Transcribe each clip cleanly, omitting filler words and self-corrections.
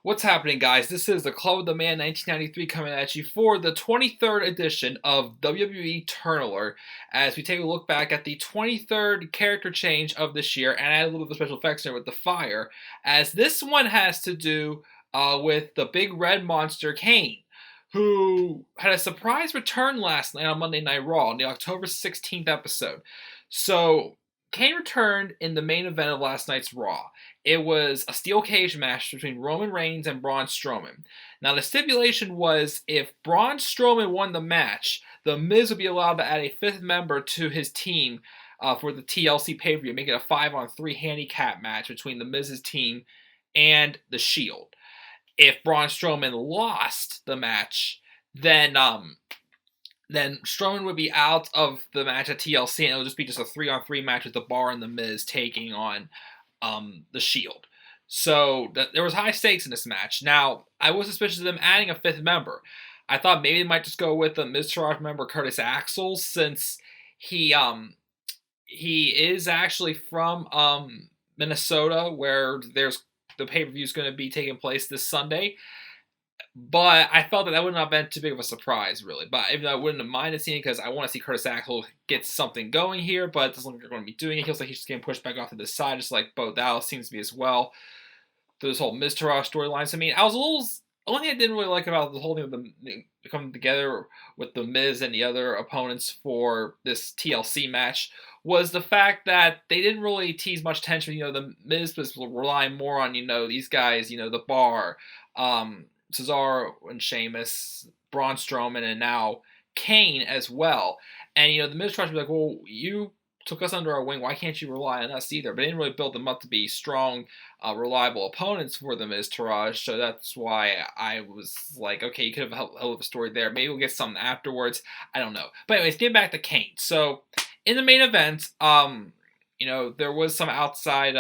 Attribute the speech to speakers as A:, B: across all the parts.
A: What's happening, guys? This is the Club of the Man 1993 coming at you for the 23rd edition of WWE Turn Alert as we take a look back at the 23rd character change of this year and add a little bit of special effects there with the fire, as this one has to do with the big red monster Kane, who had a surprise return last night on Monday Night Raw in the October 16th episode. So, Kane returned in the main event of last night's Raw. It was a steel cage match between Roman Reigns and Braun Strowman. Now, the stipulation was if Braun Strowman won the match, The Miz would be allowed to add a fifth member to his team for the TLC pay-per-view, making it a 5-on-3 handicap match between The Miz's team and The Shield. If Braun Strowman lost the match, then Strowman would be out of the match at TLC, and it would just be a 3-on-3 match with The Bar and The Miz taking on the Shield. So there was high stakes in this match. Now, I was suspicious of them adding a fifth member. I thought maybe they might just go with the Miztourage member Curtis Axel, since he is actually from Minnesota, where there's the pay-per-view is going to be taking place this Sunday. But I felt that would not have been too big of a surprise, really. But even though I wouldn't have minded seeing it, because I want to see Curtis Axel get something going here, but it doesn't look like they're going to be doing it. He feels like he's just getting pushed back off to the side, just like Bo Dallas seems to be as well. Through this whole Miztourage storyline. So, I mean, I was a little... The only thing I didn't really like about the whole thing of them coming together with The Miz and the other opponents for this TLC match was the fact that they didn't really tease much tension. The Miz was relying more on, these guys, The Bar, Cesaro and Sheamus, Braun Strowman, and now Kane as well. And, the Miz tried to be like, well, you took us under our wing. Why can't you rely on us either? But they didn't really build them up to be strong, reliable opponents for the Miztourage. So that's why I was like, okay, you could have held a story there. Maybe we'll get something afterwards. I don't know. But anyways, getting back to Kane. So in the main event, there was some outside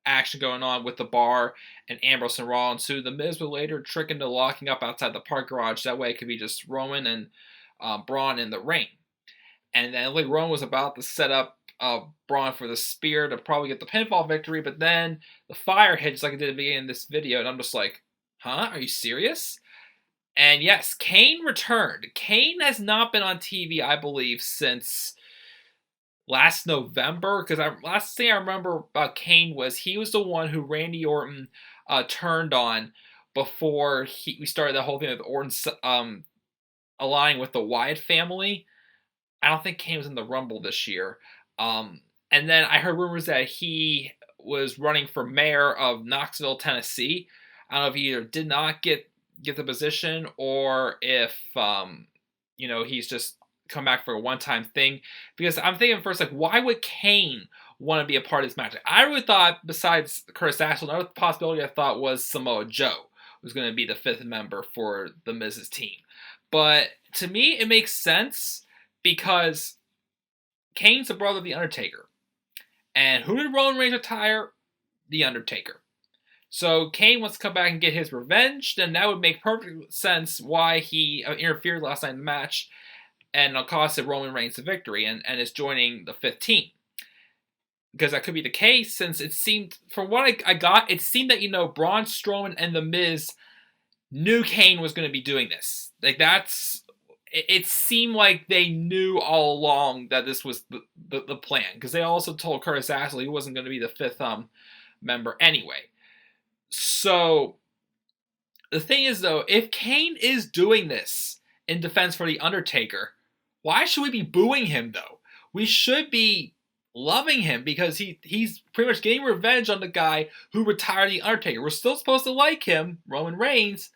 A: action going on with The Bar and Ambrose and Rollins, who the Miz would later trick into locking up outside the park garage. That way it could be just Roman and Braun in the ring. And then Roman was about to set up Braun for the spear to probably get the pinfall victory, but then the fire hit just like it did at the beginning of this video, and I'm just like, huh? Are you serious? And yes, Kane returned. Kane has not been on TV, I believe, since last November, because last thing I remember about Kane was he was the one who Randy Orton turned on before we started the whole thing with Orton aligning with the Wyatt family. I don't think Kane was in the Rumble this year. And then I heard rumors that he was running for mayor of Knoxville, Tennessee. I don't know if he either did not get the position or if, he's just come back for a one-time thing. Because I'm thinking first, why would Kane want to be a part of this match? I really thought, besides Curtis Axel, another possibility I thought was Samoa Joe was going to be the fifth member for the Miz's team. But to me, it makes sense, because Kane's the brother of The Undertaker. And who did Roman Reigns retire? The Undertaker. So Kane wants to come back and get his revenge, then that would make perfect sense why he interfered last night in the match and costed Roman Reigns the victory and is joining the fifth team. Because that could be the case, since it seemed, from what I got, it seemed that, Braun Strowman and The Miz knew Kane was going to be doing this. It seemed like they knew all along that this was the plan, because they also told Curtis Axel he wasn't going to be the fifth member anyway. So the thing is, though, if Kane is doing this in defense for The Undertaker, why should we be booing him, though? We should be loving him, because he's pretty much getting revenge on the guy who retired The Undertaker. We're still supposed to like him, Roman Reigns,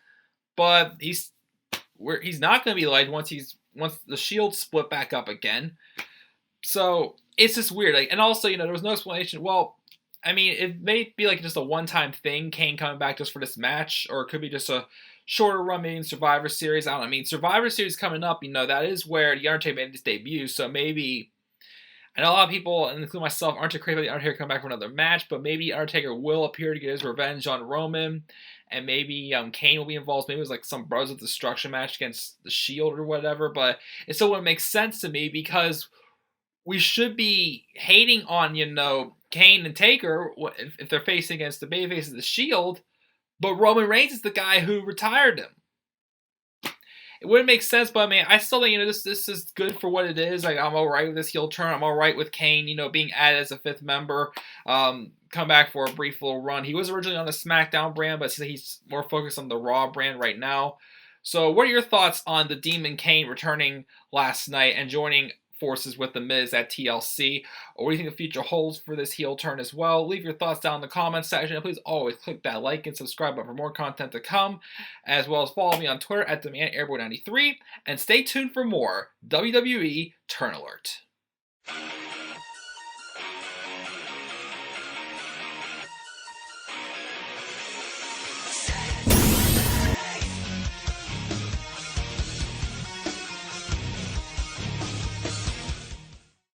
A: but he's not going to be liked once the Shield split back up again. So it's just weird. And also, there was no explanation. Well, I mean, it may be just a one-time thing, Kane coming back just for this match, or it could be just a shorter run, maybe in Survivor Series. I don't know. I mean, Survivor Series coming up, that is where The Undertaker made his debut. So maybe, I know a lot of people, including myself, aren't too crazy about The Undertaker coming back for another match, but maybe The Undertaker will appear to get his revenge on Roman. And maybe Kane will be involved. Maybe it was some Brothers of Destruction match against the Shield or whatever. But it still wouldn't make sense to me, because we should be hating on, Kane and Taker if they're facing against the babyface of the Shield. But Roman Reigns is the guy who retired him. It wouldn't make sense, but I mean, I still think, this is good for what it is. Like, I'm alright with this heel turn. I'm alright with Kane, being added as a 5th member. Come back for a brief little run. He was originally on the SmackDown brand, but he's more focused on the Raw brand right now. So what are your thoughts on the Demon Kane returning last night and joining forces with The Miz at TLC? Or what do you think the future holds for this heel turn as well? Leave your thoughts down in the comments section. And please always click that like and subscribe button for more content to come, as well as follow me on Twitter at DemandAirboy93, and stay tuned for more WWE Turn Alert.